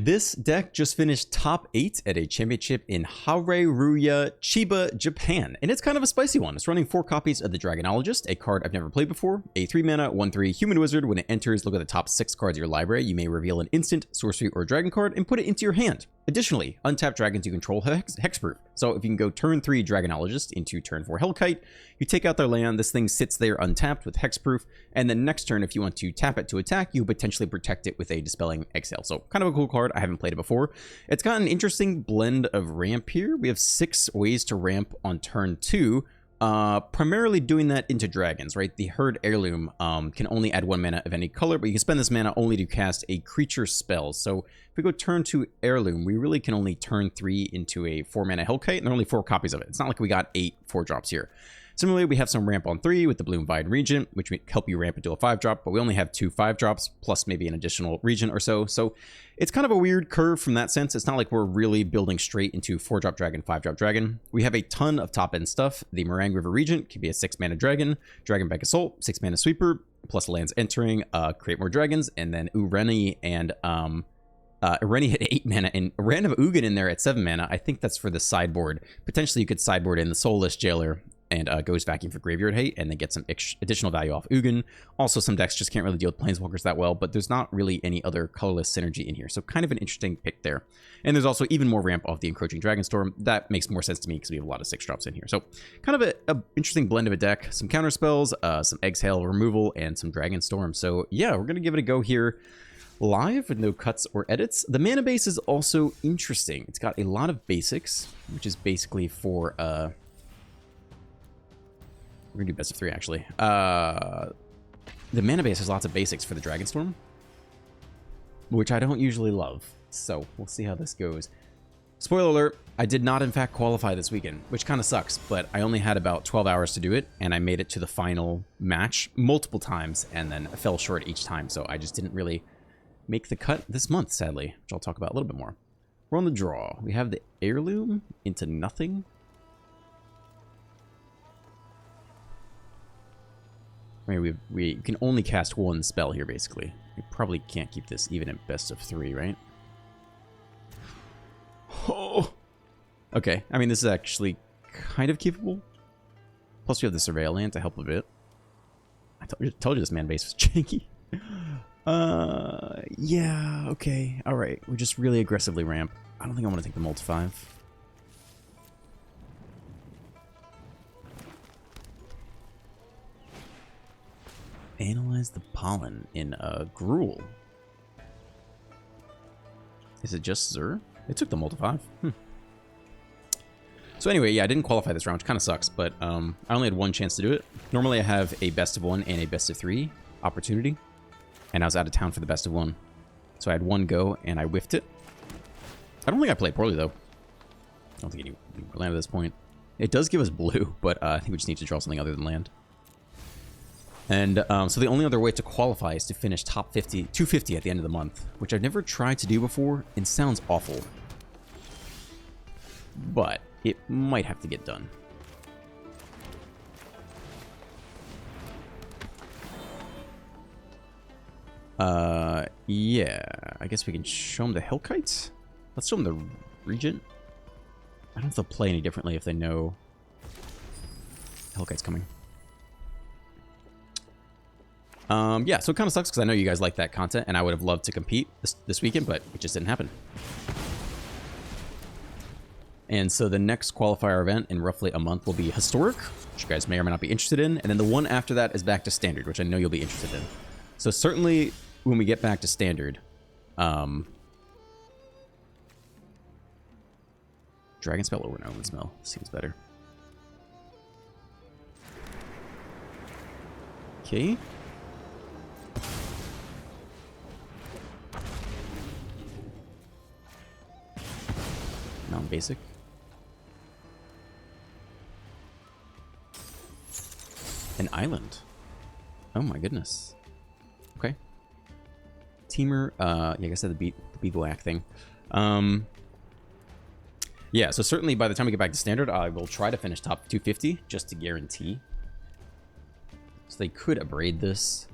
This deck just finished top 8 at a championship in Hareruya, Chiba, Japan, and it's kind of a spicy one. It's running 4 copies of the Dragonologist, a card I've never played before, a 3-mana, 1/3 human wizard. When it enters, look at the top 6 cards of your library. You may reveal an instant, sorcery, or dragon card and put it into your hand. Additionally, untapped dragons you control hexproof. So if you can go turn 3 Dragonologist into turn 4 Hellkite, you take out their land, this thing sits there untapped with hexproof, and then next turn if you want to tap it to attack, you potentially protect it with a Dispelling Exhale. So kind of a cool card. I haven't played it before. It's got an interesting blend of ramp here. We have 6 ways to ramp on turn 2. Primarily doing that into dragons, right? The Herd Heirloom can only add 1 mana of any color, but you can spend this mana only to cast a creature spell. So if we go turn 2 Heirloom, we really can only turn 3 into a 4-mana Hellkite, and there are only 4 copies of it. It's not like we got 8 4-drops here. Similarly, we have some ramp on 3 with the Bloomvine Regent, which will help you ramp into a 5-drop, but we only have 2 5-drops, plus maybe an additional Regent or so. So it's kind of a weird curve from that sense. It's not like we're really building straight into 4-drop dragon, 5-drop dragon. We have a ton of top-end stuff. The Meringue River Regent can be a 6-mana dragon, Dragonback Assault, 6-mana sweeper, plus lands entering, create more dragons, and then Ureni and Ureni at 8 mana, and a random Ugin in there at 7 mana. I think that's for the sideboard. Potentially you could sideboard in the Soulless Jailer and goes Vacuum for Graveyard Hate, and then get some additional value off Ugin. Also, some decks just can't really deal with Planeswalkers that well, but there's not really any other colorless synergy in here, so kind of an interesting pick there. And there's also even more ramp off the Encroaching Dragonstorm. That makes more sense to me because we have a lot of 6-drops in here. So kind of a interesting blend of a deck. Some counter spells, some Exhale removal, and some Dragonstorm. So yeah, we're going to give it a go here live with no cuts or edits. The mana base is also interesting. It's got a lot of basics, which is basically for... we're gonna do best of 3 actually. The mana base has lots of basics for the Dragonstorm, which I don't usually love. So we'll see how this goes. Spoiler alert, I did not in fact qualify this weekend, which kind of sucks, but I only had about 12 hours to do it, and I made it to the final match multiple times, and then fell short each time, so I just didn't really make the cut this month, sadly, which I'll talk about a little bit more. We're on the draw. We have the Heirloom into nothing. I mean, we can only cast 1 spell here, basically. We probably can't keep this even at best of 3, right? Oh! Okay, I mean, this is actually kind of keepable. Plus, we have the Surveil Land to help a bit. I told you this man base was janky. Yeah, okay, alright. We just really aggressively ramp. I don't think I want to take the Multi 5. Analyze the pollen in Gruul. Is it just Zur? It took the Multi 5. So anyway, yeah, I didn't qualify this round, which kind of sucks, but I only had 1 chance to do it. Normally I have a best of 1 and a best of 3 opportunity, and I was out of town for the best of 1. So I had 1 go, and I whiffed it. I don't think I played poorly, though. I don't think any land at this point. It does give us blue, but I think we just need to draw something other than land. And so the only other way to qualify is to finish top 50, 250 at the end of the month, which I've never tried to do before and sounds awful. But it might have to get done. Yeah, I guess we can show them the Hellkites. Let's show them the Regent. I don't know if they'll play any differently if they know Hellkite's coming. Yeah, so it kind of sucks because I know you guys like that content, and I would have loved to compete this weekend, but it just didn't happen. And so the next qualifier event in roughly a month will be Historic, which you guys may or may not be interested in, and then the one after that is back to Standard, which I know you'll be interested in. So certainly when we get back to Standard, Dragon Spell over Omen Smell seems better. Okay. Non-basic. An island. Oh my goodness. Okay. Teamer, yeah, I guess I said the Bivouac thing. Yeah, so certainly by the time we get back to Standard, I will try to finish top 250 just to guarantee. So they could abrade this.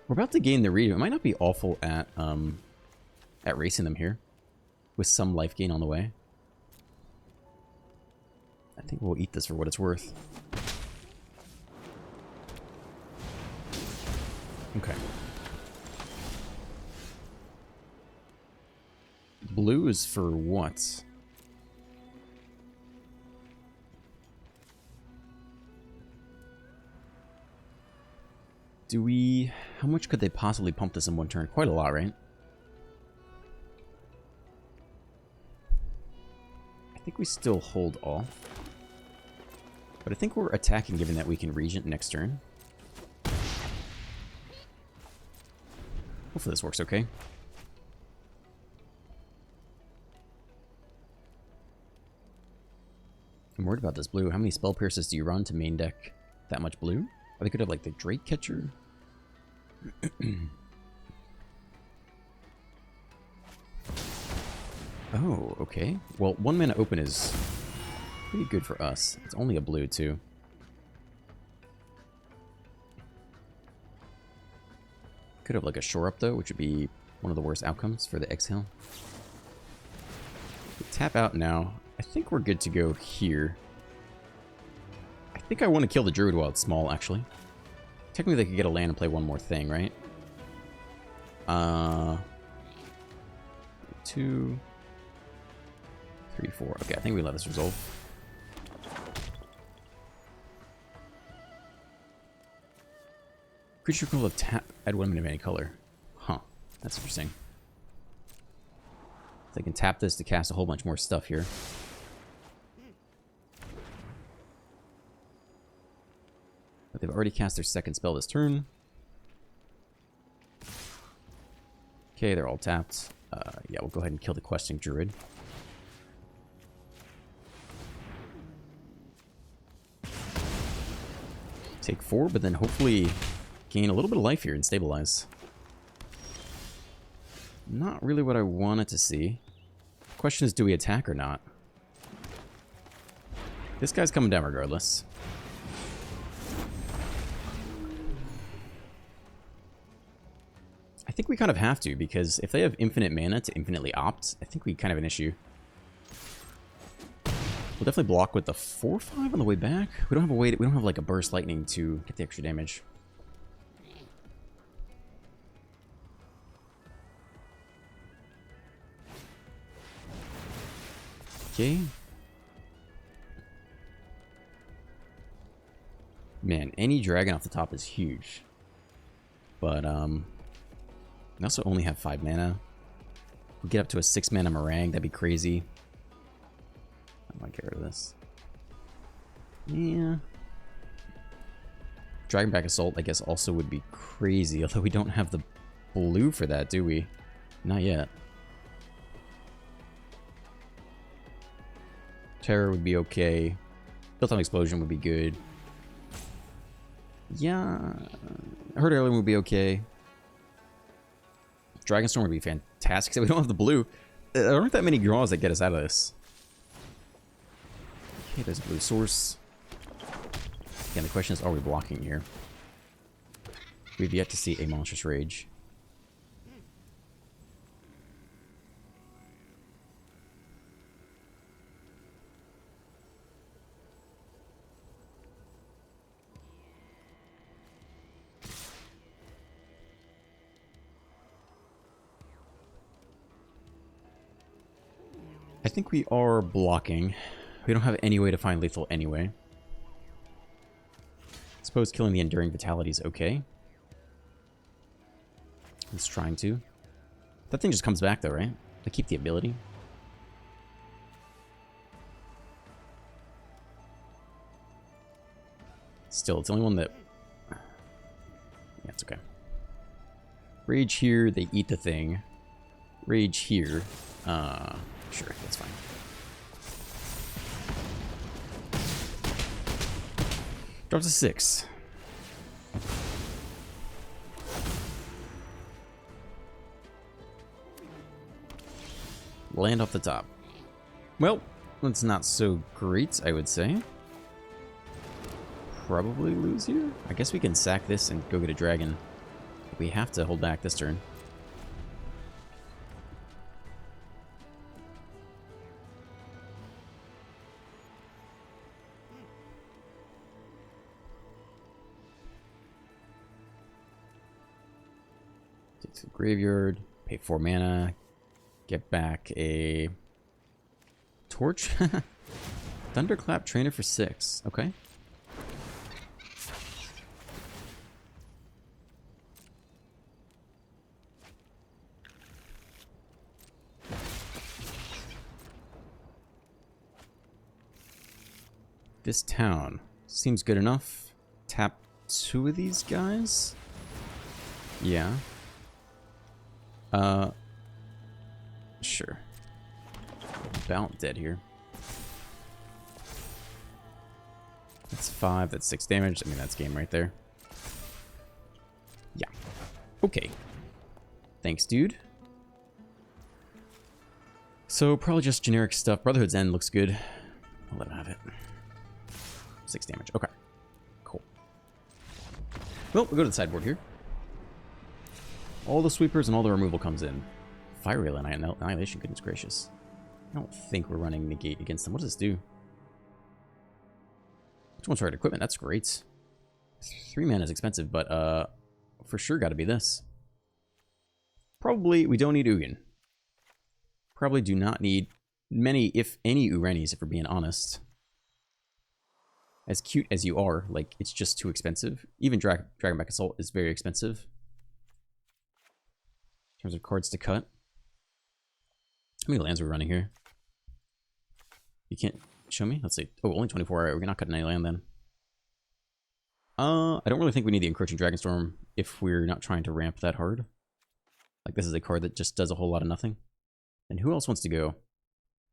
We're about to gain the read. It might not be awful at at racing them here. With some life gain on the way. I think we'll eat this for what it's worth. Okay. Blue is for what? Do we... How much could they possibly pump this in one turn? Quite a lot, right? I think we still hold off. But I think we're attacking given that we can Regent next turn. Hopefully this works okay. I'm worried about this blue. How many Spell Pierces do you run to main deck that much blue? Or they could have like the Drake Catcher. Oh, okay. Well, 1 mana open is pretty good for us. It's only a blue, too. Could have like a Shore Up, though, which would be one of the worst outcomes for the Exhale. We tap out now. I think we're good to go here. I think I want to kill the Druid while it's small, actually. Technically, they could get a land and play one more thing, right? 2, 3, 4. Okay, I think we let this resolve. Creature control of tap, add 1 mana of any color. Huh, that's interesting. They can tap this to cast a whole bunch more stuff here. But they've already cast their second spell this turn. Okay, they're all tapped. Yeah, we'll go ahead and kill the Questing Druid. Take 4, but then hopefully gain a little bit of life here and stabilize. Not really what I wanted to see. Question is, do we attack or not? This guy's coming down regardless. I think we kind of have to, because if they have infinite mana to infinitely opt, I think we kind of have an issue. We'll definitely block with the 4/5 on the way back. We don't have a way to, we don't have like a burst lightning to get the extra damage. Okay. Man, any dragon off the top is huge. But we also only have 5 mana. We'll get up to a 6 mana meringue, that'd be crazy. I might get rid of this. Yeah. Dragonback Assault, I guess, also would be crazy, although we don't have the blue for that, do we? Not yet. Terror would be okay. Built-on Explosion would be good. Yeah. Herd Heirloom would be okay. Dragonstorm would be fantastic. So we don't have the blue. There aren't that many draws that get us out of this. Okay, there's a blue source. Again, the question is, are we blocking here? We've yet to see a Monstrous Rage. I think we are blocking. We don't have any way to find lethal anyway. I suppose killing the Enduring Vitality is okay. It's trying to. That thing just comes back though, right? They keep the ability. Still, it's the only one that... Yeah, it's okay. Rage here, they eat the thing. Rage here. Sure, that's fine. Drops to 6. Land off the top. Well, that's not so great, I would say. Probably lose here. I guess we can sack this and go get a dragon. We have to hold back this turn. Take to the graveyard. Pay 4 mana. Get back a torch. Thunderclap Trainer for 6. Okay. This town seems good enough. Tap 2 of these guys? Yeah. Sure. About dead here. That's 5, that's 6 damage. I mean, that's game right there. Yeah. Okay. Thanks, dude. So, probably just generic stuff. Brotherhood's End looks good. I'll let him have it. 6 damage. Okay. Cool. Well, we'll go to the sideboard here. All the sweepers and all the removal comes in. Fire Rail and Annihilation, goodness gracious. I don't think we're running Negate against them. What does this do? Which one's right equipment? That's great. 3 mana is expensive, but for sure got to be this. Probably we don't need Ugin. Probably do not need many, if any, Urenis, if we're being honest. As cute as you are, like, it's just too expensive. Even Dragonback Assault is very expensive. In terms of cards to cut. How many lands are we running here? You can't show me? Let's see. Oh, only 24. Alright, we're not cutting any land then. I don't really think we need the Encroaching Dragonstorm if we're not trying to ramp that hard. Like, this is a card that just does a whole lot of nothing. And who else wants to go?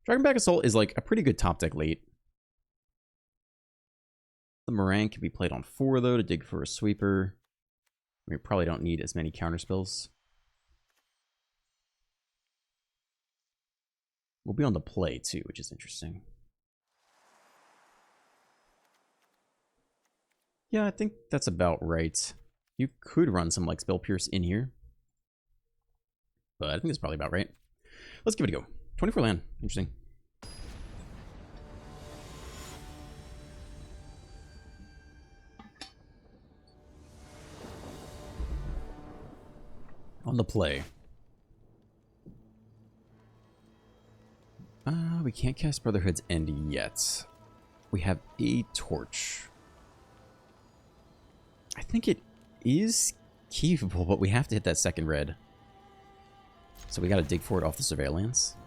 Dragonback Assault is like a pretty good top deck late. The Meringue can be played on 4 though to dig for a sweeper. We probably don't need as many counter spells. We'll be on the play too, which is interesting. Yeah, I think that's about right. You could run some like Spell Pierce in here. But I think that's probably about right. Let's give it a go. 24 land. Interesting. On the play. We can't cast Brotherhood's End yet. We have a torch. I think it is keepable, but we have to hit that second red. So we gotta dig for it off the Surveillance.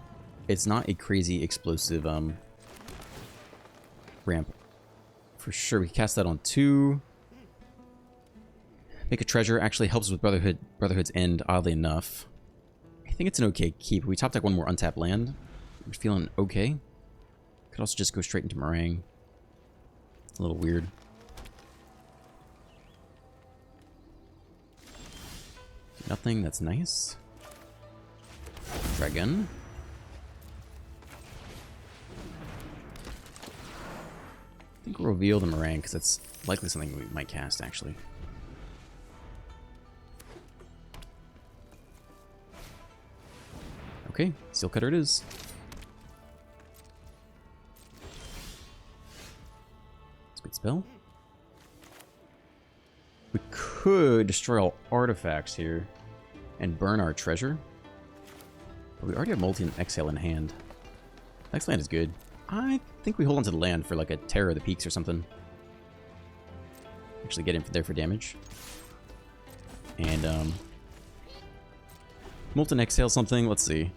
It's not a crazy explosive ramp. For sure, we cast that on 2. Make a treasure actually helps with Brotherhood's End, oddly enough. I think it's an okay keep. We top deck one more untapped land. We're feeling okay. Could also just go straight into Meringue. It's a little weird. Nothing, that's nice. Dragon. I think we'll reveal the Meringue because it's likely something we might cast actually. Okay, Seal Cutter it is. It's a good spell. We could destroy all artifacts here and burn our treasure. But we already have Multi and Exhale in hand. Next land is good. I think we hold on to the land for like a Terror of the Peaks or something. Actually get in there for damage. And Molten Exhale something, let's see.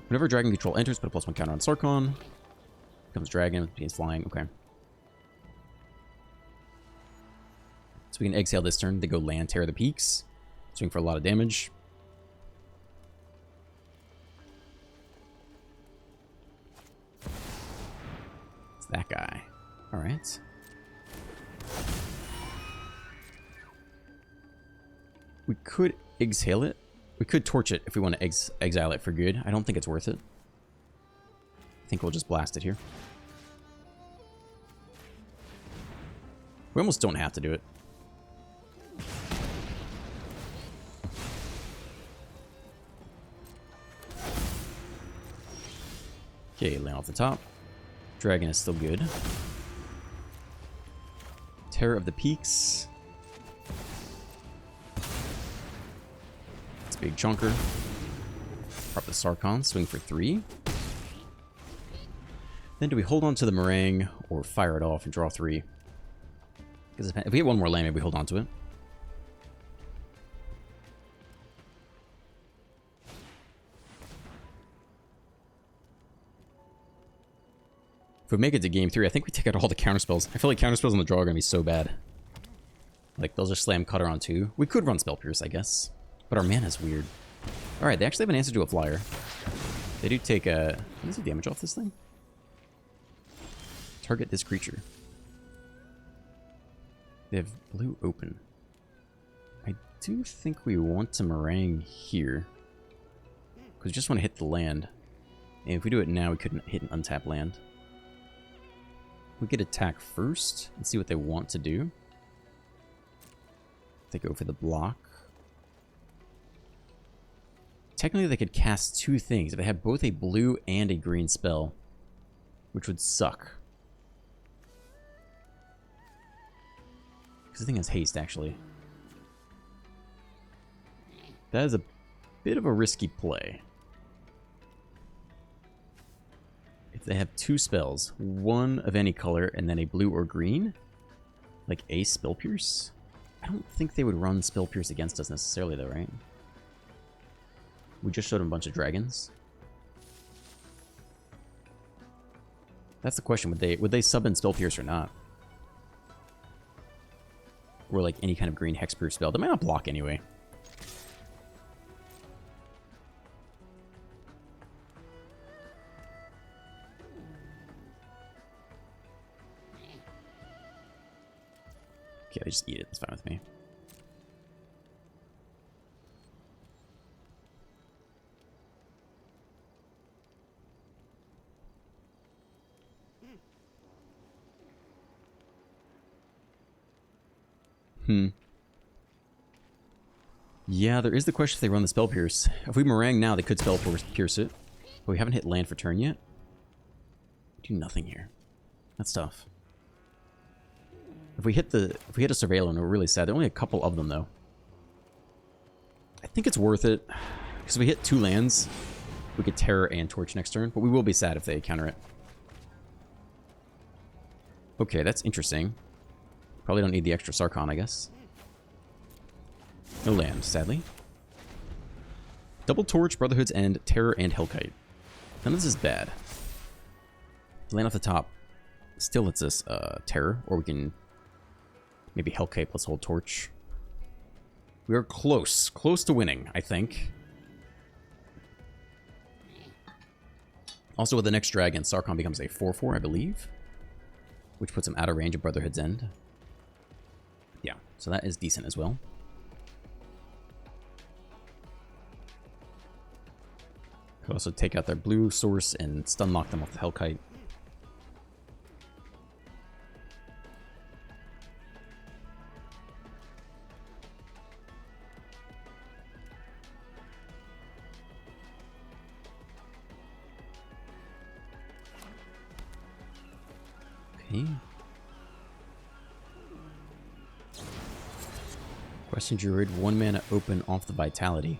Whenever Dragon Control enters, put a +1 counter on Sarkon. Becomes Dragon, he's flying, okay. So we can exhale this turn, they go land, Terror the Peaks. Swing for a lot of damage. It's that guy. Alright. We could exhale it. We could torch it if we want to exile it for good. I don't think it's worth it. I think we'll just blast it here. We almost don't have to do it. Okay, land off the top. Dragon is still good. Terror of the Peaks. Big chunker. Drop the Sarkhan, swing for 3. Then do we hold on to the Meringue or fire it off and draw 3? Because if we get one more land, maybe we hold on to it. If we make it to game 3, I think we take out all the counterspells. I feel like counterspells on the draw are going to be so bad. Like, they'll just slam Cutter on 2. We could run Spell Pierce, I guess. But our mana's weird. Alright, they actually have an answer to a flyer. They do take a... What is the damage off this thing? Target this creature. They have blue open. I do think we want to Meringue here. Because we just want to hit the land. And if we do it now, we couldn't hit an untapped land. We could attack first and see what they want to do. They go for the block. Technically, they could cast 2 things if they have both a blue and a green spell, which would suck. Because the thing has haste, actually. That is a bit of a risky play. If they have 2 spells, one of any color, and then a blue or green, like a Spell Pierce, I don't think they would run Spell Pierce against us necessarily, though, right? We just showed them a bunch of dragons. That's the question. Would they sub in Spell Pierce or not? Or like any kind of green hexproof spell. They might not block anyway. Okay, they just eat it. It's fine with me. Yeah, there is the question if they run the Spell Pierce. If we Meringue now, they could Spell Pierce it. But we haven't hit land for turn yet. Do nothing here. That's tough. If we hit a Surveillance, we're really sad. There are only a couple of them, though. I think it's worth it. Because if we hit 2 lands, we could Terror and Torch next turn. But we will be sad if they counter it. Okay, that's interesting. Probably don't need the extra Sarkhan, I guess. No land, sadly. Double Torch, Brotherhood's End, Terror, and Hellkite. None of this is bad. Land off the top still lets us Terror, or we can maybe Hellkite plus hold Torch. We are close. Close to winning, I think. Also, with the next dragon, Sarkhan becomes a 4/4, I believe. Which puts him out of range of Brotherhood's End. Yeah, so that is decent as well. Could also take out their blue source and stun lock them off the Hellkite. Okay. Question Druid, 1 mana open off the Vitality.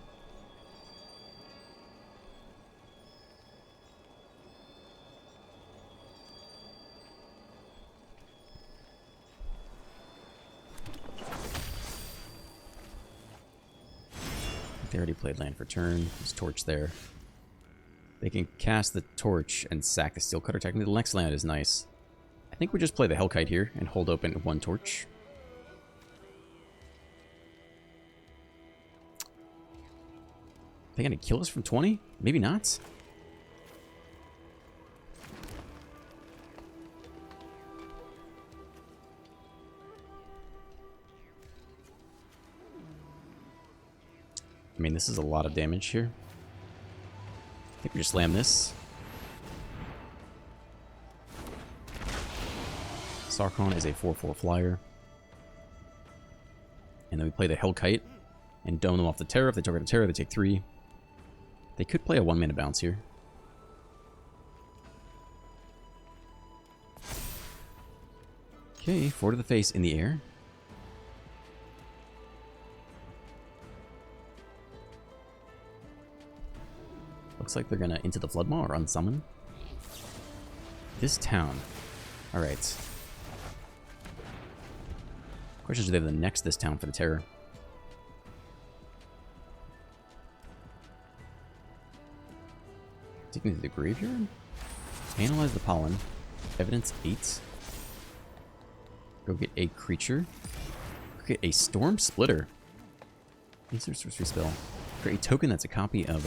They already played land for turn. There's Torch there. They can cast the Torch and sack the Steel Cutter. Technically, the next land is nice. I think we just play the Hellkite here and hold open 1 Torch. Are they gonna kill us from 20? Maybe not. I mean, this is a lot of damage here. I think we just slam this. Sarkhan is a 4/4 flyer. And then we play the Hellkite and dome them off the Terror. If they target a Terror, they take 3. They could play a 1 mana bounce here. Okay, 4 to the face in the air. Looks like they're gonna into the Floodmaw or unsummon. This town. Alright. Question is, do they have the next this town for the terror? Take me to the graveyard? Analyze the pollen. Evidence 8. Go get a creature. Go get a Storm Splitter. Insert sorcery spell. Create a token that's a copy of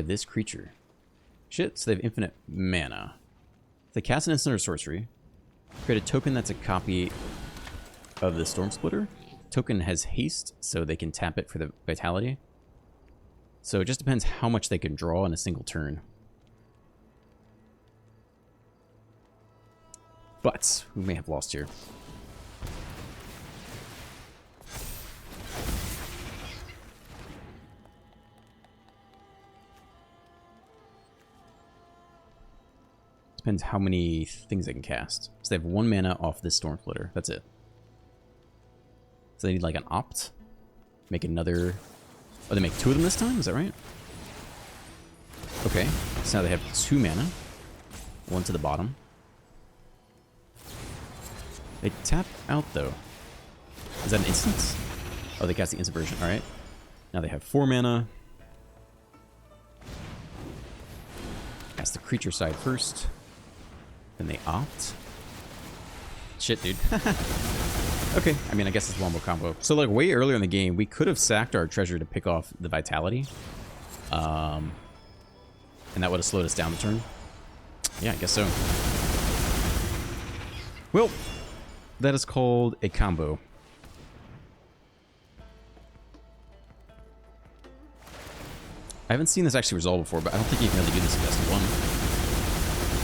this creature. Shit, so they have infinite mana. If they cast an instant or sorcery, create a token that's a copy of the Storm Splitter. Token has haste, so they can tap it for the vitality. So it just depends how much they can draw in a single turn. But we may have lost here. Depends how many things they can cast. So they have 1 mana off this Storm Splitter. That's it. So they need like an opt. Make another... Oh, they make 2 of them this time? Is that right? Okay. So now they have 2 mana. 1 to the bottom. They tap out, though. Is that an instant? Oh, they cast the instant version. Alright. Now they have 4 mana. Cast the creature side first. Then they opt. Shit, dude. Okay, I mean, I guess it's a wombo combo. So, like, way earlier in the game, we could have sacked our treasure to pick off the vitality. And that would have slowed us down the turn. Yeah, I guess so. Well, that is called a combo. I haven't seen this actually resolve before, but I don't think you can really do this in best of 1.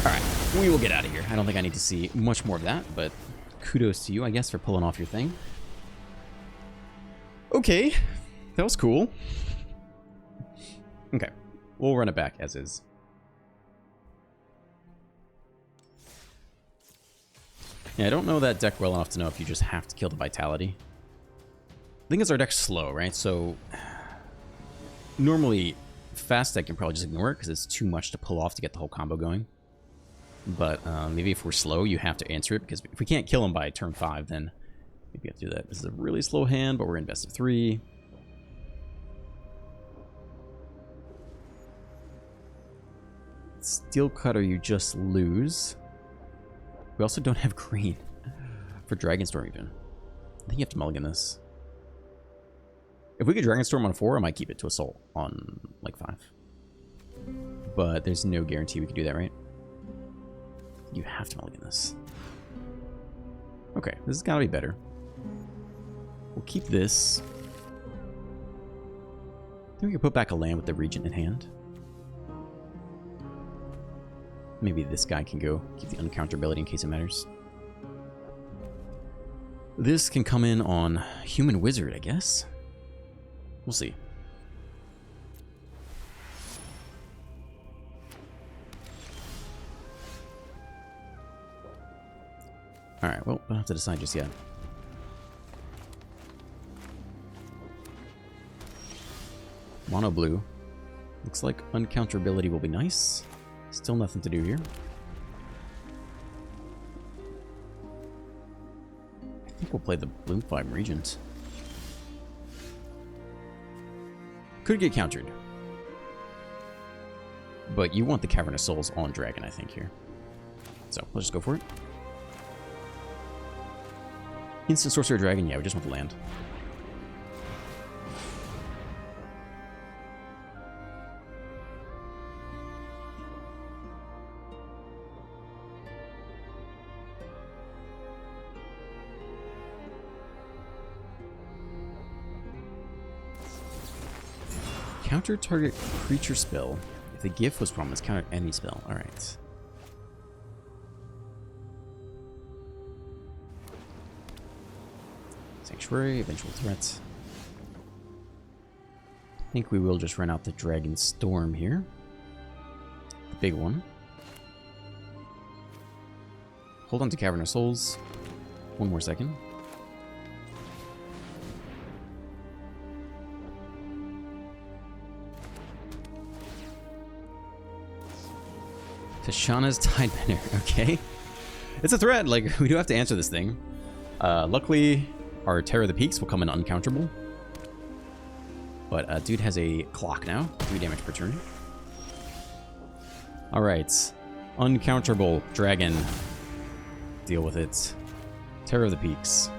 Alright, we will get out of here. I don't think I need to see much more of that, but kudos to you, I guess, for pulling off your thing. Okay, that was cool. Okay, we'll run it back as is. Yeah, I don't know that deck well enough to know if you just have to kill the vitality. The thing is, our deck's slow, right? So normally, fast deck can probably just ignore it because it's too much to pull off to get the whole combo going. But maybe if we're slow, you have to answer it, because if we can't kill him by turn 5, then maybe we have to do that. This is a really slow hand, but we're in best of 3. Steel Cutter, you just lose. We also don't have green for Dragonstorm even. I think you have to mulligan this. If we get Dragonstorm on 4, I might keep it to Assault on, like, 5. But there's no guarantee we can do that, right? You have to mulligan this. Okay, this has got to be better. We'll keep this. I think we can put back a land with the Regent in hand. Maybe this guy can go. Keep the uncounterability in case it matters. This can come in on Human Wizard, I guess. We'll see. Alright, well, I don't have to decide just yet. Mono blue. Looks like uncounterability will be nice. Still nothing to do here. I think we'll play the Bloomfire Regent. Could get countered. But you want the Cavernous Souls on Dragon, I think, here. So, let's just go for it. Instant Sorcerer Dragon, yeah, we just want the land. Counter target creature spell. If the gift was promised, counter any spell. Alright. Sanctuary, eventual threat. I think we will just run out the Dragonstorm here. The big one. Hold on to Cavernous Souls. One more second. Tishana's Tidebinder, okay. It's a threat, like, we do have to answer this thing. Luckily, our Terror of the Peaks will come in uncounterable. But dude has a clock now, 3 damage per turn. Alright, uncounterable dragon. Deal with it. Terror of the Peaks.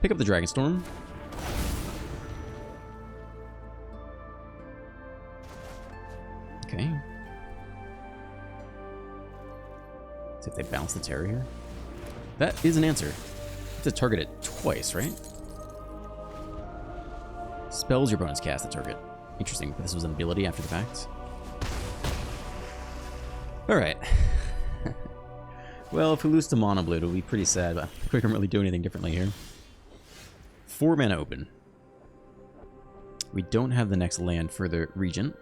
Pick up the Dragonstorm. Okay. See if they bounce the terror here. That is an answer. You have to target it twice, right? Spells your bonus cast the target. Interesting, but this was an ability after the fact. Alright. Well, if we lose to Mono Blue, it'll be pretty sad, but we can't really do anything differently here. 4 mana open. We don't have the next land for the Regent.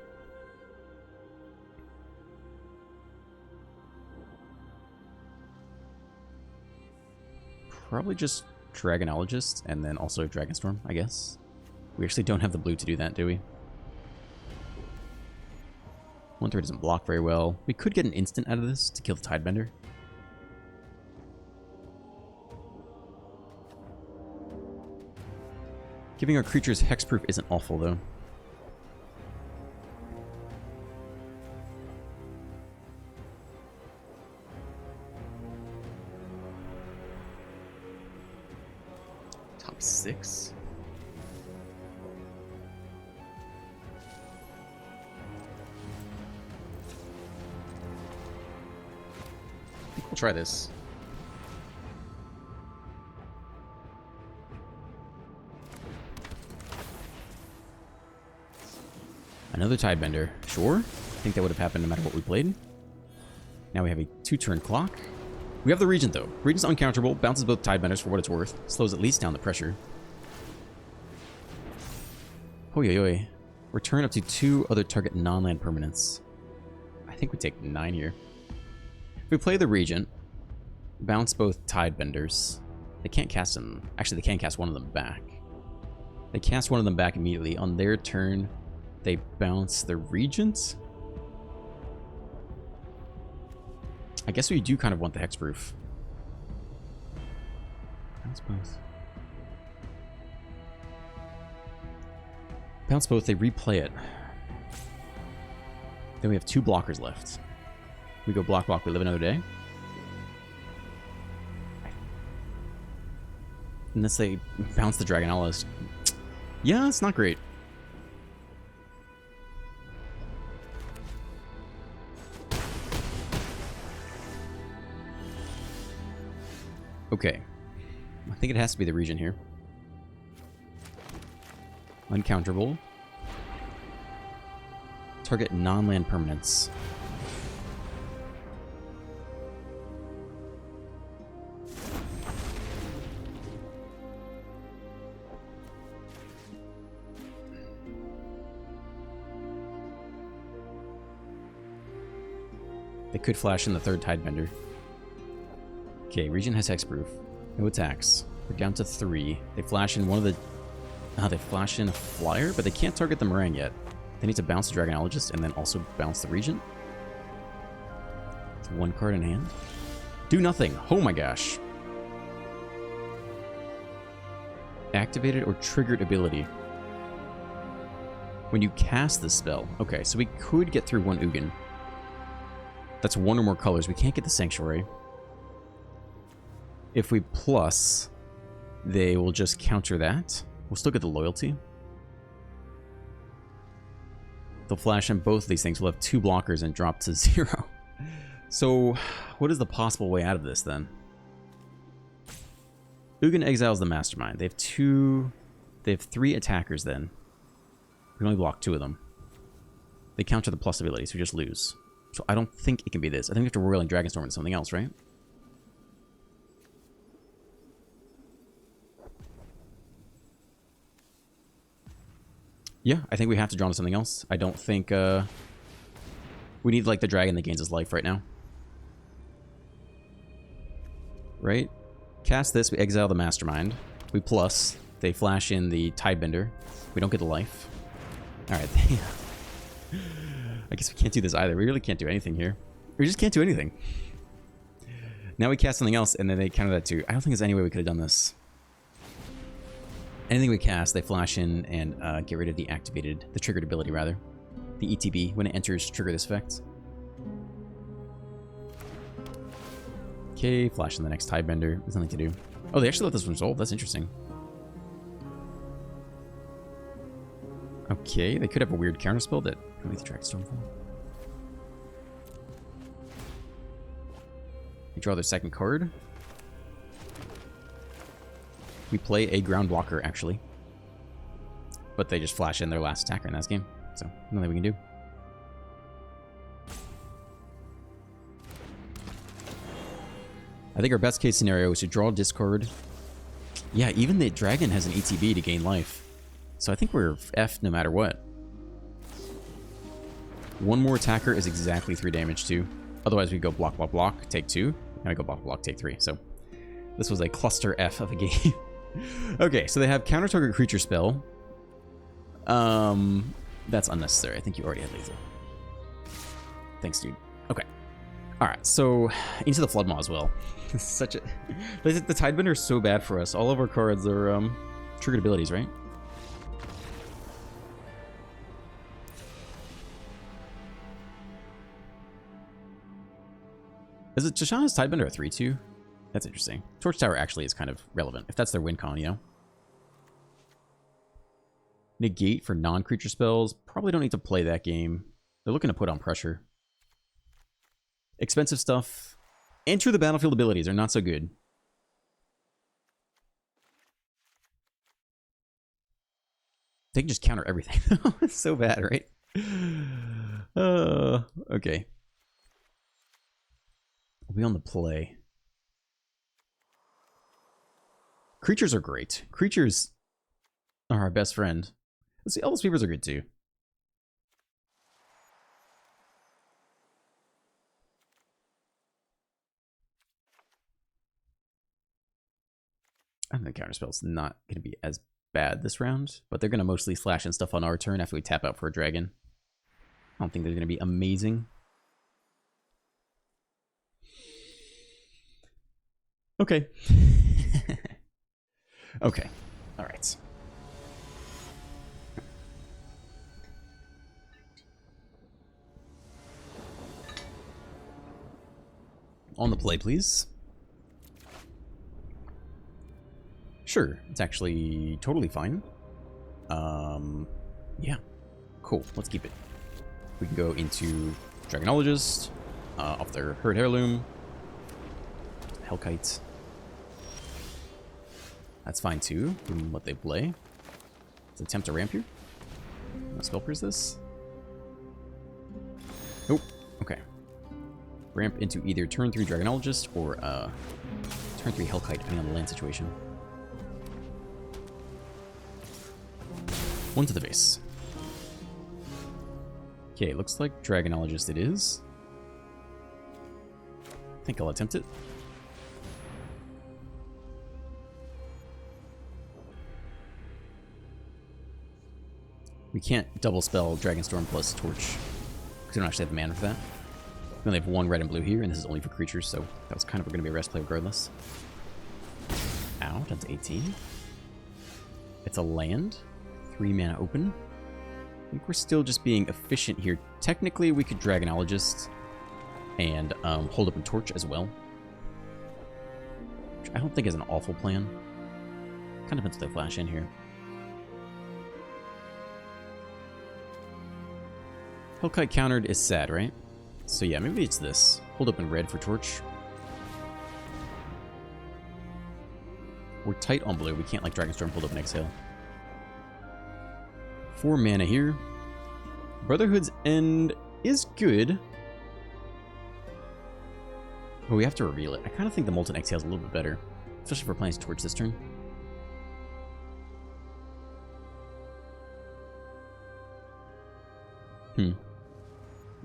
Probably just Dragonologist and then also Dragonstorm, I guess. We actually don't have the blue to do that, do we? 1/3 doesn't block very well. We could get an instant out of this to kill the Tidebender. Giving our creatures hexproof isn't awful, though. Top 6? I think we'll try this. Another Tidebender. Sure. I think that would have happened no matter what we played. Now we have a 2-turn clock. We have the Regent, though. Regent's uncounterable. Bounces both Tidebenders for what it's worth. Slows at least down the pressure. Oi. Return up to 2 other target non-land permanents. I think we take 9 here. If we play the Regent, bounce both Tidebenders. They can't cast them. Actually, they can cast one of them back. They cast one of them back immediately. On their turn, they bounce the Regent? I guess we do kind of want the hexproof. Bounce both. Bounce both, they replay it. Then we have 2 blockers left. We go block, we live another day. Unless they bounce the Dragonologist. Yeah, it's not great. Okay. I think it has to be the Regent here. Uncounterable. Target non-land permanents. They could flash in the 3rd Tidebender. Okay, Regent has hexproof. No attacks. We're down to 3. They flash in one of the... they flash in a flyer, but they can't target the Meringue yet. They need to bounce the Dragonologist and then also bounce the Regent. It's 1 card in hand. Do nothing. Oh my gosh. Activated or triggered ability. When you cast this spell. Okay, so we could get through 1 Ugin. That's 1 or more colors. We can't get the Sanctuary. If we plus, they will just counter that. We'll still get the loyalty. They'll flash in both of these things. We'll have 2 blockers and drop to 0. So, what is the possible way out of this then? Ugin exiles the Mastermind. They have 3 attackers then. We can only block 2 of them. They counter the plus ability, so we just lose. So I don't think it can be this. I think we have to Roiling Dragonstorm into something else, right? Yeah, I think we have to draw into something else. I don't think, we need, like, the dragon that gains his life right now. Right? Cast this, we exile the Mastermind. We plus, they flash in the Tidebender. We don't get the life. Alright. I guess we can't do this either. We really can't do anything here. We just can't do anything. Now we cast something else, and then they counter that too. I don't think there's any way we could have done this. Anything we cast, they flash in and get rid of the triggered ability, rather. The ETB, when it enters, trigger this effect. Okay, flash in the next Tidebinder. There's nothing to do. Oh, they actually let this one resolve. That's interesting. Okay, they could have a weird counterspell that could make the Dragonstorm fall. They draw their second card. We play a ground blocker, actually. But they just flash in their last attacker in this game. So, nothing we can do. I think our best case scenario is to draw a discard. Yeah, even the dragon has an ETB to gain life. So I think we're F no matter what. One more attacker is exactly 3 damage too. Otherwise we go block, block, block, take 2. And we go block, block, take 3. So this was a cluster F of a game. Okay, so they have counter target creature spell. That's unnecessary. I think you already had lethal. Thanks, dude. Okay. Alright, so into the Floodmaw as well. Such a... The Tidebinder is so bad for us. All of our cards are triggered abilities, right? Is it Tishana's Tidebinder a 3-2? That's interesting. Torch Tower actually is kind of relevant, if that's their win con, you know? Negate for non-creature spells. Probably don't need to play that game. They're looking to put on pressure. Expensive stuff. Enter the battlefield abilities are not so good. They can just counter everything. It's so bad, right? Okay. We on the play. Creatures are great. Creatures are our best friend. Let's see, all those Sweepers are good too. I think the counterspell's not going to be as bad this round, but they're going to mostly slash and stuff on our turn after we tap out for a dragon. I don't think they're going to be amazing. Okay. Okay. All right. On the play, please. Sure, it's actually totally fine. Yeah. Cool, let's keep it. We can go into Dragonologist, off their Herd Heirloom, Hellkite. That's fine too, given what they play. Let's attempt to ramp here. Let's Spellpierce this. Nope. Okay. Ramp into either turn 3 Dragonologist or turn 3 Hellkite, depending on the land situation. One to the base. Okay, looks like Dragonologist it is. I think I'll attempt it. We can't double spell Dragonstorm plus Torch, because we don't actually have the mana for that. We only have 1 red and blue here, and this is only for creatures, so that was kind of going to be a rest play regardless. Ow, down to 18. It's a land. 3 mana open. I think we're still just being efficient here. Technically, we could Dragonologist and hold up and Torch as well. Which I don't think is an awful plan. Kind of until they flash in here. Hellkite countered is sad, right? So yeah, maybe it's this. Hold up in red for Torch. We're tight on blue. We can't like Dragonstorm hold up and exhale. 4 mana here. Brotherhood's End is good. But we have to reveal it. I kind of think the Molten Exhale is a little bit better. Especially if we're playing Torch this turn.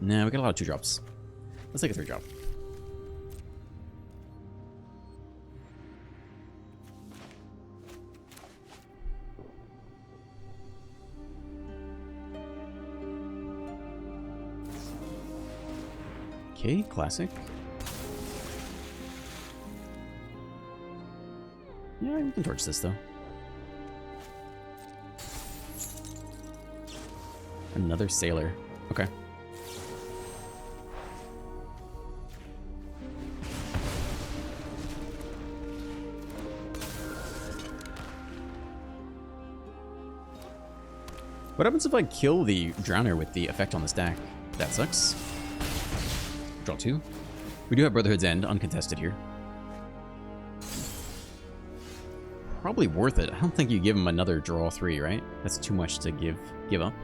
Nah, we got a lot of 2-drops. Let's take a 3-drop. Okay, classic. Yeah, we can torch this, though. Another sailor. Okay. What happens if I kill the Drowner with the effect on the stack? That sucks. Draw 2. We do have Brotherhood's End uncontested here. Probably worth it. I don't think you give him another draw 3, right? That's too much to give up.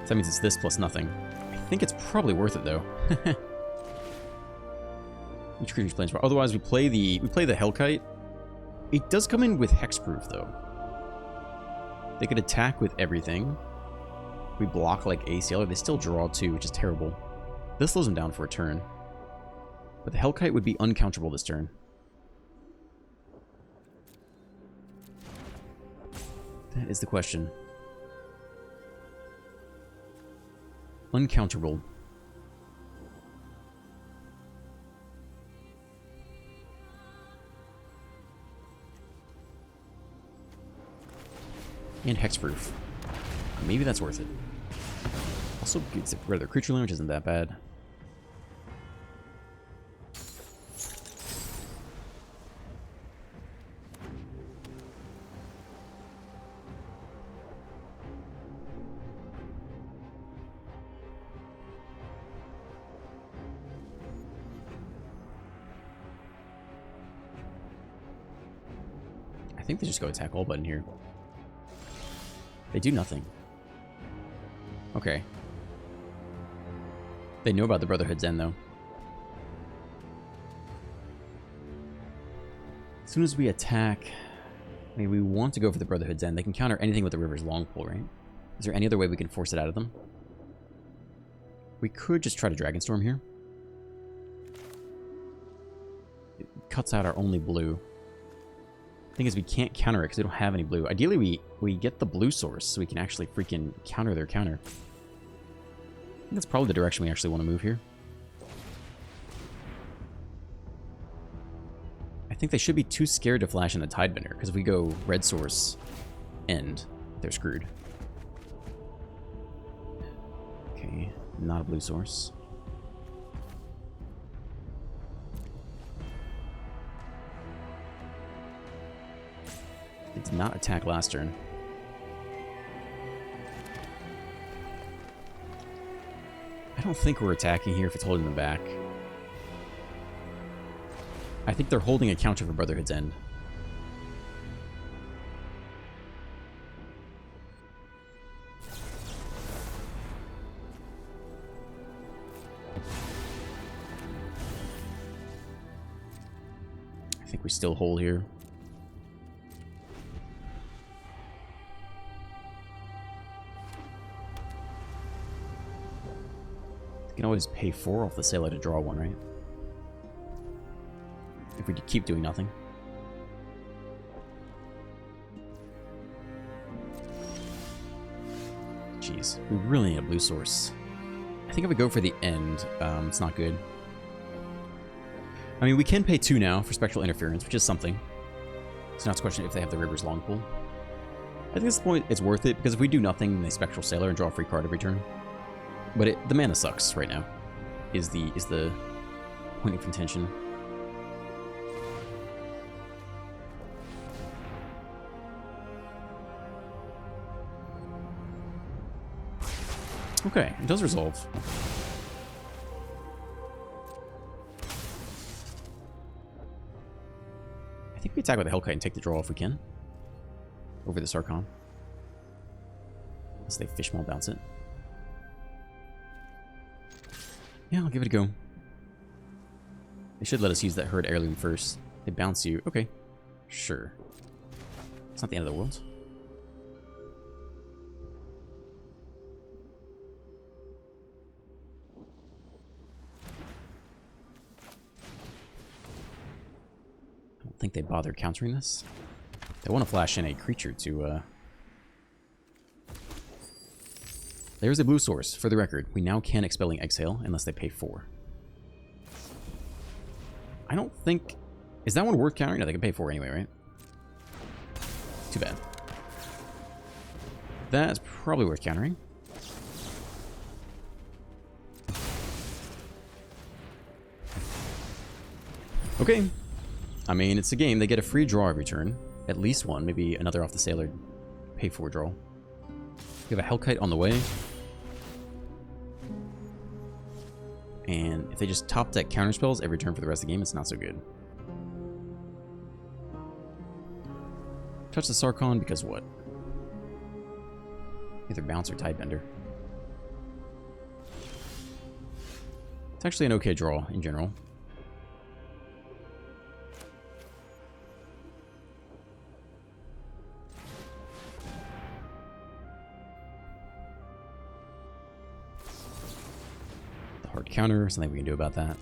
So that means it's this plus nothing. I think it's probably worth it though. Each creature's planes. Otherwise, we play the Hellkite. It does come in with hexproof though. They could attack with everything. We block like a sailor. They still draw 2, which is terrible. This slows them down for a turn. But the Hellkite would be uncounterable this turn. That is the question. Uncounterable. And hexproof. Maybe that's worth it. Also, gets rid of their creature limit, which isn't that bad. I think they just go attack all button here. They do nothing. Okay. They know about the Brotherhood's End, though. As soon as we attack... I mean, we want to go for the Brotherhood's End. They can counter anything with the River's Longpull, right? Is there any other way we can force it out of them? We could just try to Dragonstorm here. It cuts out our only blue. Thing is, we can't counter it because we don't have any blue. Ideally, we get the blue source so we can actually freaking counter their counter. I think that's probably the direction we actually want to move here. I think they should be too scared to flash in the Tidebinder, because if we go red source, end, they're screwed. Okay, not a blue source. It did not attack last turn. I don't think we're attacking here if it's holding them back. I think they're holding a counter for Brotherhood's End. I think we still hold here. You can always pay 4 off the sailor to draw 1, right? If we keep doing nothing. Jeez, we really need a blue source. I think if we go for the end, it's not good. I mean, we can pay 2 now for Spectral Interference, which is something. So now it's a question if they have the River's Longpull. I think at this point it's worth it, because if we do nothing, they Spectral Sailor and draw a free card every turn. But the mana sucks right now, is the point of contention. Okay, it does resolve. I think we attack with the Hellkite and take the draw if we can. Over the Sarkhan. Unless they Fishmawl bounce it. Yeah, I'll give it a go. They should let us use that Herd Heirloom first. They bounce you. Okay. Sure. It's not the end of the world. I don't think they bother countering this. They want to flash in a creature to There's a blue source. For the record, we now can Expelling Exhale unless they pay 4. I don't think... Is that one worth countering? No, they can pay 4 anyway, right? Too bad. That's probably worth countering. Okay. I mean, it's a game. They get a free draw every turn. At least one. Maybe another off the sailor. Pay 4 draw. We have a Hellkite on the way. And if they just top deck counter spells every turn for the rest of the game, it's not so good. Touch the Sarkhan because what? Either bounce or Tidebinder. It's actually an okay draw in general. The hard counter, something we can do about that.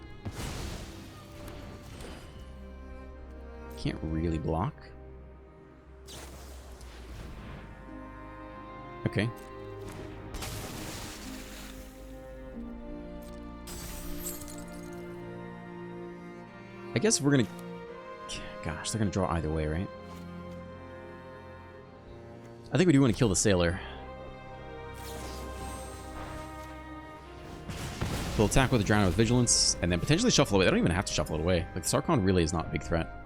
Can't really block. Okay. I guess we're gonna... Gosh, they're gonna draw either way, right? I think we do want to kill the sailor. We'll attack with a Drown with Vigilance, and then potentially shuffle away. They don't even have to shuffle it away. Like, the Sarkhan really is not a big threat.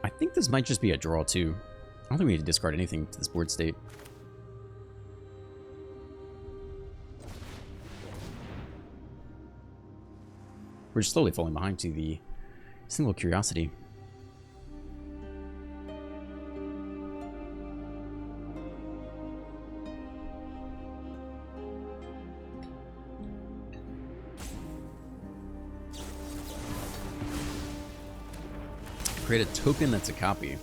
I think this might just be a draw, too. I don't think we need to discard anything to this board state. We're just slowly falling behind to the single curiosity. Create a token that's a copy.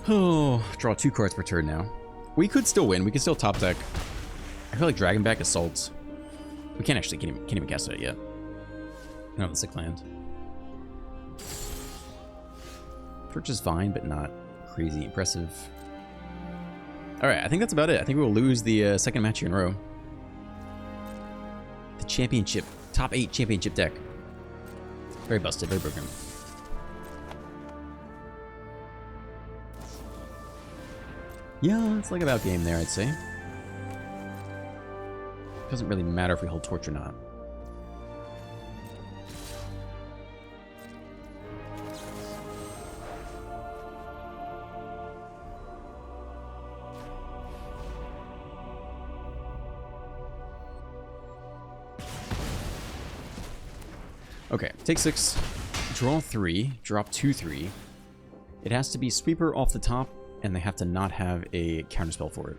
Oh, draw 2 cards per turn now. We could still win. We can still top deck. I feel like Dragonback Assault. We can't even cast it yet. I don't have the sick land. Torch is fine, but not crazy impressive. Alright, I think that's about it. I think we'll lose the second match here in a row. The championship. Top 8 championship deck. Very busted, very broken. Yeah, it's like about game there, I'd say. Doesn't really matter if we hold Torch or not. Okay, take 6, draw 3, drop 2/3. It has to be Sweeper off the top, and they have to not have a counterspell for it.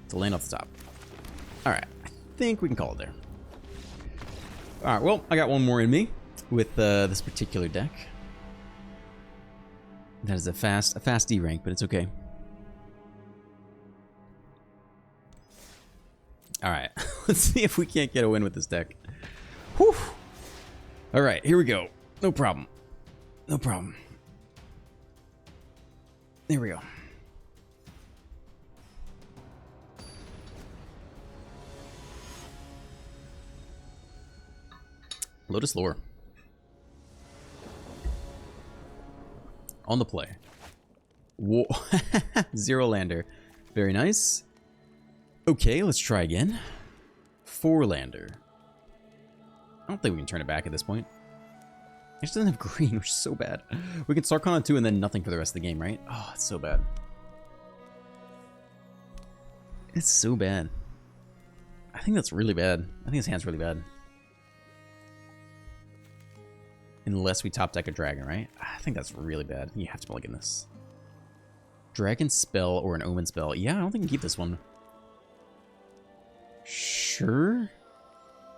To land off the top. Alright, I think we can call it there. Alright, well, I got one more in me with this particular deck. That is a fast D rank, but it's okay. Alright, let's see if we can't get a win with this deck. Whew! Alright, here we go. No problem. No problem. There we go. Lotus Lore. On the play. Whoa. 0 lander. Very nice. Okay, let's try again. 4 lander. I don't think we can turn it back at this point. It just doesn't have green, which is so bad. We can Sarkhan on 2 and then nothing for the rest of the game, right? Oh, it's so bad. It's so bad. I think that's really bad. I think his hand's really bad. Unless we top deck a dragon, right? I think that's really bad. You have to mulligan this. Dragon spell or an omen spell. Yeah, I don't think we can keep this one. Sure?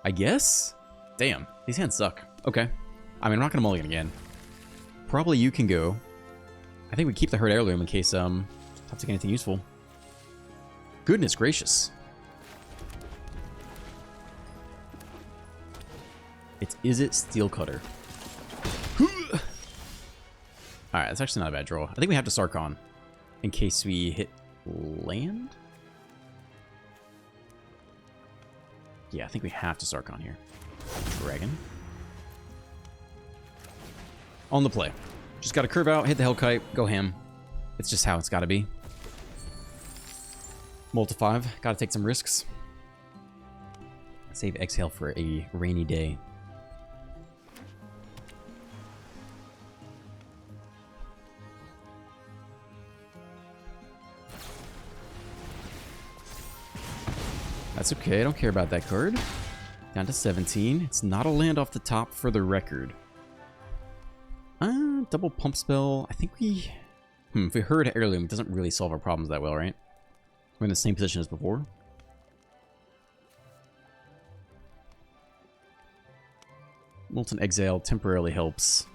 I guess? Damn, these hands suck. Okay. I mean, I'm not going to mulligan again. Probably you can go. I think we keep the Herd Heirloom in case Top deck anything useful. Goodness gracious. Is it Steel Cutter? Alright, that's actually not a bad draw. I think we have to Sarkon in case we hit land. Yeah, I think we have to Sarkon here. Dragon. On the play. Just gotta curve out, hit the Hellkite, go ham. It's just how it's gotta be. Multi 5, gotta take some risks. Save Exhale for a rainy day. That's okay, I don't care about that card. Down to 17. It's not a land off the top for the record. Double pump spell. I think we... if we heard Heirloom, it doesn't really solve our problems that well, right? We're in the same position as before. Molten Exile temporarily helps.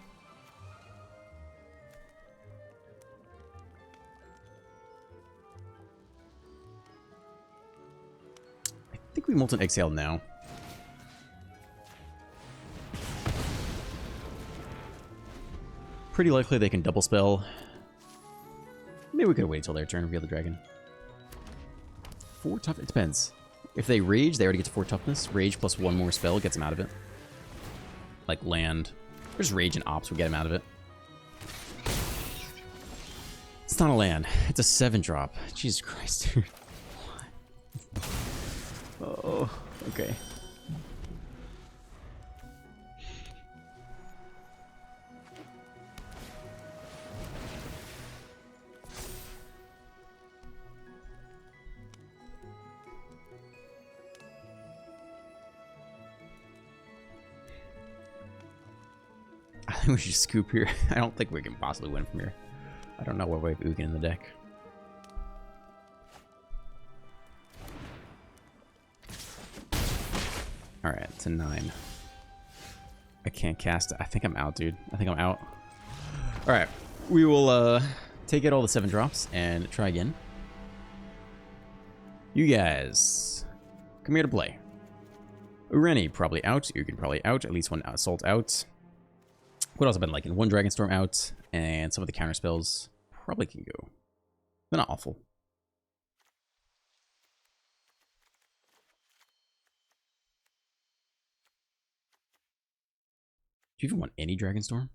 I think we Molten Exhale now. Pretty likely they can double spell. Maybe we could wait till their turn and reveal the dragon. 4 tough. It depends. If they rage, they already get to 4 toughness. Rage plus 1 more spell gets them out of it. Like land. There's rage and ops will get them out of it. It's not a land. It's a 7-drop. Jesus Christ, dude. Oh, okay. I think we should scoop here. I don't think we can possibly win from here. I don't know what we have Ugin in the deck. Alright, it's a 9. I can't cast it. I think I'm out, dude. I think I'm out. Alright, we will take out all the 7 drops and try again. You guys, come here to play. Ureni probably out. Ugin probably out. At least 1 assault out. What else have I been liking? 1 Dragonstorm out, and some of the counter spells probably can go. They're not awful. Do you even want any Dragonstorm?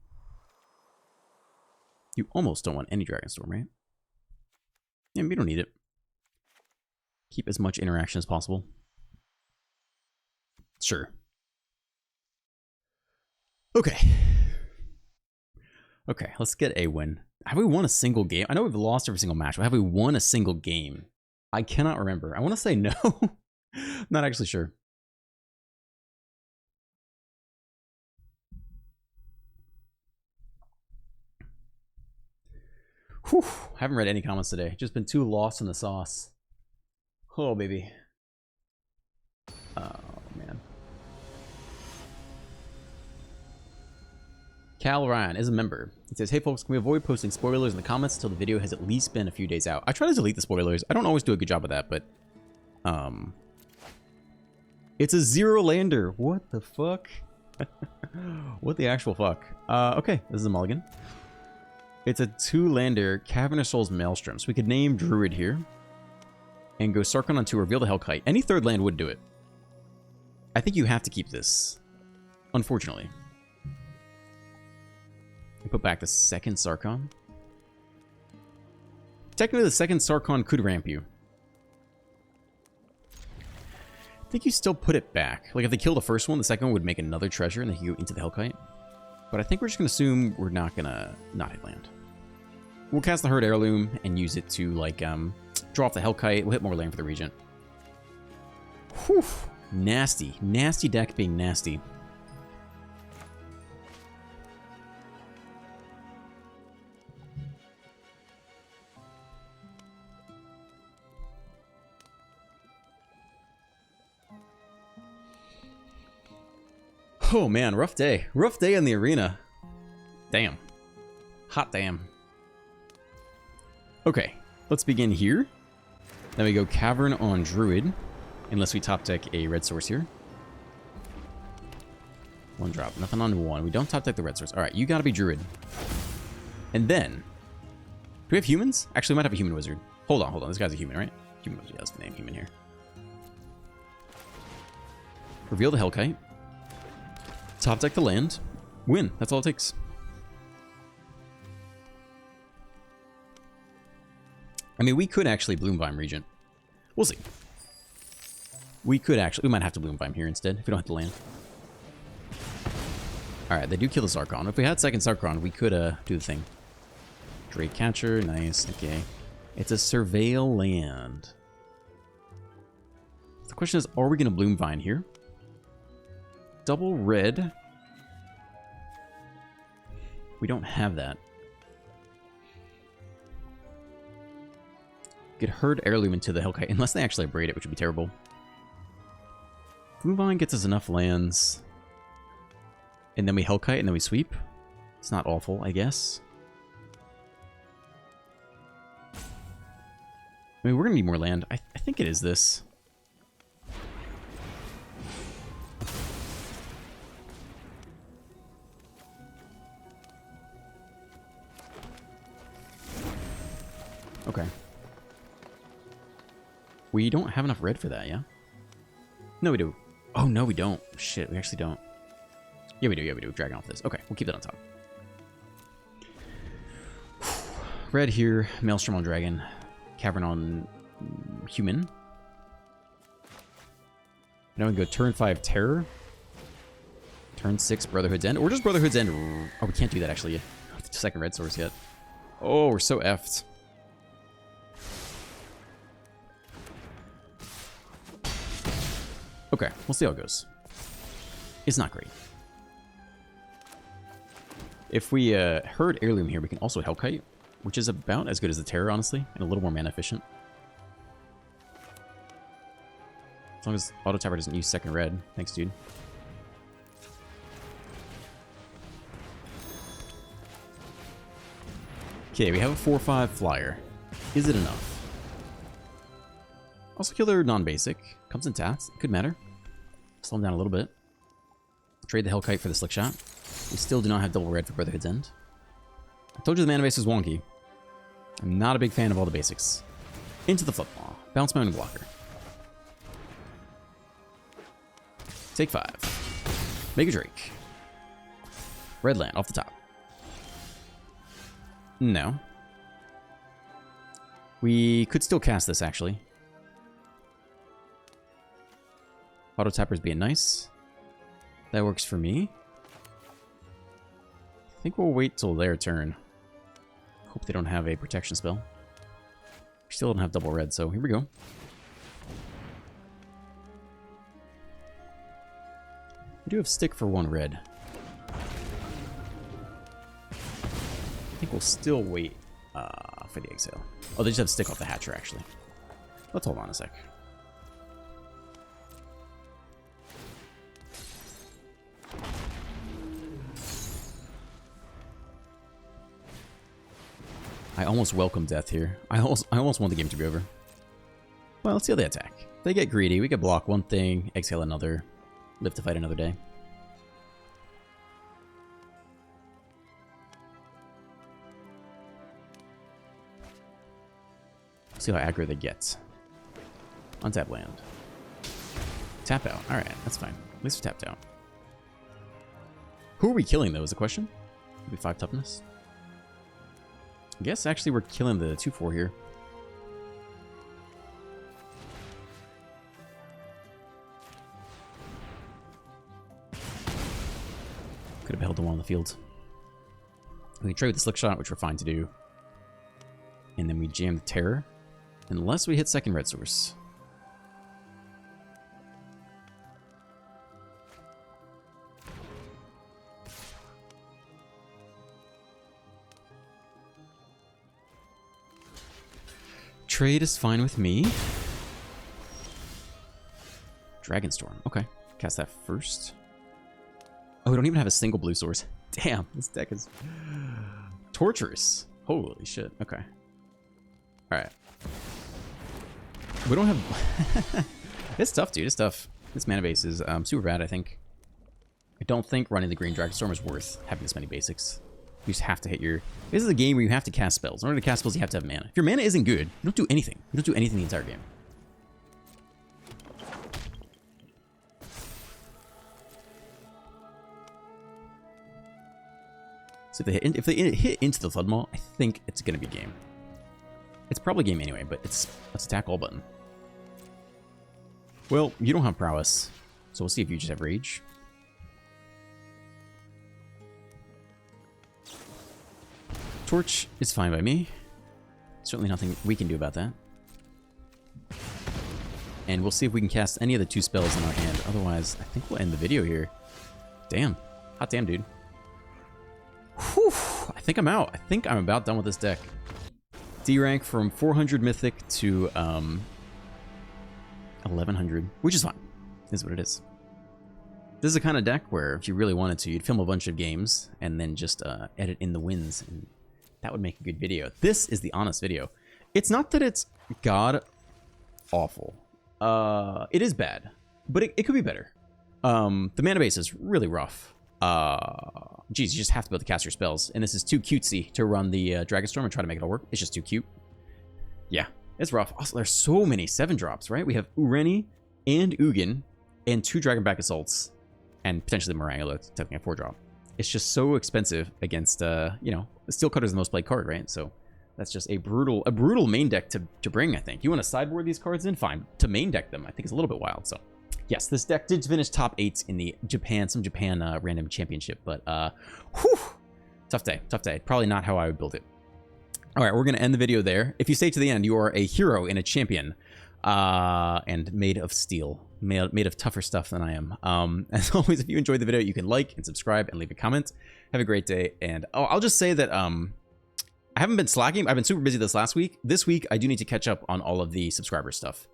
You almost don't want any Dragonstorm, right? Yeah, we don't need it. Keep as much interaction as possible. Sure. Okay. Okay, let's get a win. Have we won a single game? I know we've lost every single match, but have we won a single game? I cannot remember. I want to say no. Not actually sure. Whew. Haven't read any comments today. Just been too lost in the sauce. Oh, baby. Oh, man. Cal Ryan is a member. He says, hey folks, can we avoid posting spoilers in the comments until the video has at least been a few days out? I try to delete the spoilers. I don't always do a good job of that, but... It's a 0 lander. What the fuck? What the actual fuck? Okay, this is a mulligan. It's a 2-lander Cavern of Souls Maelstrom. So we could name Druid here. And go Sarkon on 2, reveal the Hellkite. Any 3rd land would do it. I think you have to keep this. Unfortunately. Put back the 2nd Sarkon. Technically, the 2nd Sarkon could ramp you. I think you still put it back. Like, if they kill the first one, the 2nd one would make another treasure, and they can go into the Hellkite. But I think we're just going to assume we're not going to not hit land. We'll cast the Herd Heirloom and use it to, like, draw off the Hellkite. We'll hit more land for the Regent. Whew. Nasty. Nasty deck being nasty. Oh man, rough day. Rough day in the arena. Damn. Hot damn. Okay. Let's begin here. Then we go Cavern on Druid. Unless we top deck a red source here. 1 drop. Nothing on 1. We don't top deck the red source. Alright, you gotta be Druid. And then... Do we have humans? Actually, we might have a human wizard. Hold on, hold on. This guy's a human, right? Human wizard. Yeah, that's the name. Human here. Reveal the Hellkite. Top deck the land. Win. That's all it takes. I mean, we could actually Bloomvine Regent. We'll see. We could actually... We might have to Bloomvine here instead, if we don't have to land. Alright, they do kill the Zarkon. If we had second Zarkon, we could do the thing. Drake Catcher, nice, okay. It's a Surveil land. The question is, are we going to Bloomvine here? Double red. We don't have that. Could herd Heirloom into the Hellkite, unless they actually braid it, which would be terrible. Bloomvine gets us enough lands. And then we Hellkite, and then we sweep. It's not awful, I guess. I mean, we're going to need more land. I think it is this. Okay. We don't have enough red for that, yeah? No, we do. Oh, no, we don't. Shit, we actually don't. Yeah, we do. Yeah, we do. Dragon off this. Okay, we'll keep that on top. Red here. Maelstrom on Dragon. Cavern on Human. Now we can go turn 5 Terror. Turn 6 Brotherhood's End. Or just Brotherhood's End. Oh, we can't do that, actually. Second red source yet. Oh, we're so effed. Okay, we'll see how it goes. It's not great. If we herd Heirloom here, we can also Hellkite, which is about as good as the Terror, honestly, and a little more mana efficient. As long as Auto Tapper doesn't use second red. Thanks, dude. Okay, we have a 4/5 flyer. Is it enough? Also kill their non-basic. Comes in taps. Could matter. Slow them down a little bit. Trade the Hellkite for the Slick Shot. We still do not have double red for Brotherhood's End. I told you the mana base is wonky. I'm not a big fan of all the basics. Into the Flipmaw. Bounce my own blocker. Take 5. Make a Drake. Red land off the top. No. We could still cast this, actually. Auto Tapper's being nice. That works for me. I think we'll wait till their turn. Hope they don't have a protection spell. We still don't have double red, so here we go. We do have stick for 1 red. I think we'll still wait for the exile. Oh, they just have stick off the Hatcher, actually. Let's hold on a sec. I almost welcome death here. I almost want the game to be over. Well, let's see how they attack. If they get greedy, we could block one thing, exhale another, live to fight another day. See how aggro they get. Untap land. Tap out. Alright, that's fine. At least we tapped out. Who are we killing, though, is the question? Maybe 5 toughness? I guess actually we're killing the 2/4 here. Could have held the one on the field. We can trade with the Slick Shot, which we're fine to do. And then we jam the Terror. Unless we hit second red source. Trade is fine with me. Dragonstorm. Okay. Cast that first. Oh, we don't even have a single blue source. Damn, this deck is torturous. Holy shit. Okay. All right. We don't have... It's tough, dude. It's tough. This mana base is super bad, I think. I don't think running the green Dragonstorm is worth having this many basics. You just have to hit your... This is a game where you have to cast spells. In order to cast spells, you have to have mana. If your mana isn't good, you don't do anything. You don't do anything the entire game. So if they hit into the Flood Maw, I think it's going to be game. It's probably game anyway, but let's attack all button. Well, you don't have prowess, so we'll see if you just have rage. Torch is fine by me. Certainly nothing we can do about that. And we'll see if we can cast any of the 2 spells in our hand. Otherwise, I think we'll end the video here. Damn. Hot damn, dude. Whew. I think I'm out. I think I'm about done with this deck. D rank from 400 Mythic to 1100, which is fine. Is what it is. This is the kind of deck where if you really wanted to, you'd film a bunch of games and then just edit in the wins, and that would make a good video. This is the honest video. It's not that it's god awful. It is bad, but it could be better. The mana base is really rough. Geez, you just have to be able to cast your spells, and this is too cutesy to run the Dragonstorm and try to make it all work. It's just too cute. Yeah, it's rough. Also, there's so many 7-drops, right? We have Ureni and Ugin and 2 Dragonback Assaults, and potentially Marangula taking a 4-drop. It's just so expensive against, you know, Steel Cutter is the most played card, right? So that's just a brutal main deck to bring, I think. You want to sideboard these cards in? Fine. To main deck them, I think it's a little bit wild, so... Yes, this deck did finish top 8 in the some Japan random championship, but whew, tough day. Probably not how I would build it. All right, we're going to end the video there. If you stay to the end, you are a hero and a champion, and made of steel, made of tougher stuff than I am. As always, if you enjoyed the video, you can like and subscribe and leave a comment. Have a great day, and I'll just say that I haven't been slacking. I've been super busy this last week. This week, I do need to catch up on all of the subscriber stuff.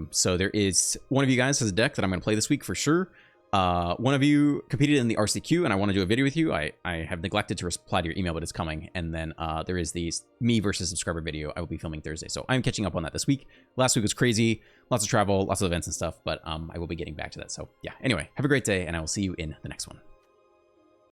So there is one of you guys has a deck that I'm going to play this week for sure. One of you competed in the RCQ and I want to do a video with you. I have neglected to reply to your email, but it's coming. And then, there is the me versus subscriber video I will be filming Thursday. So I'm catching up on that this week. Last week was crazy, lots of travel, lots of events and stuff, but, I will be getting back to that. So yeah, anyway, have a great day and I will see you in the next one.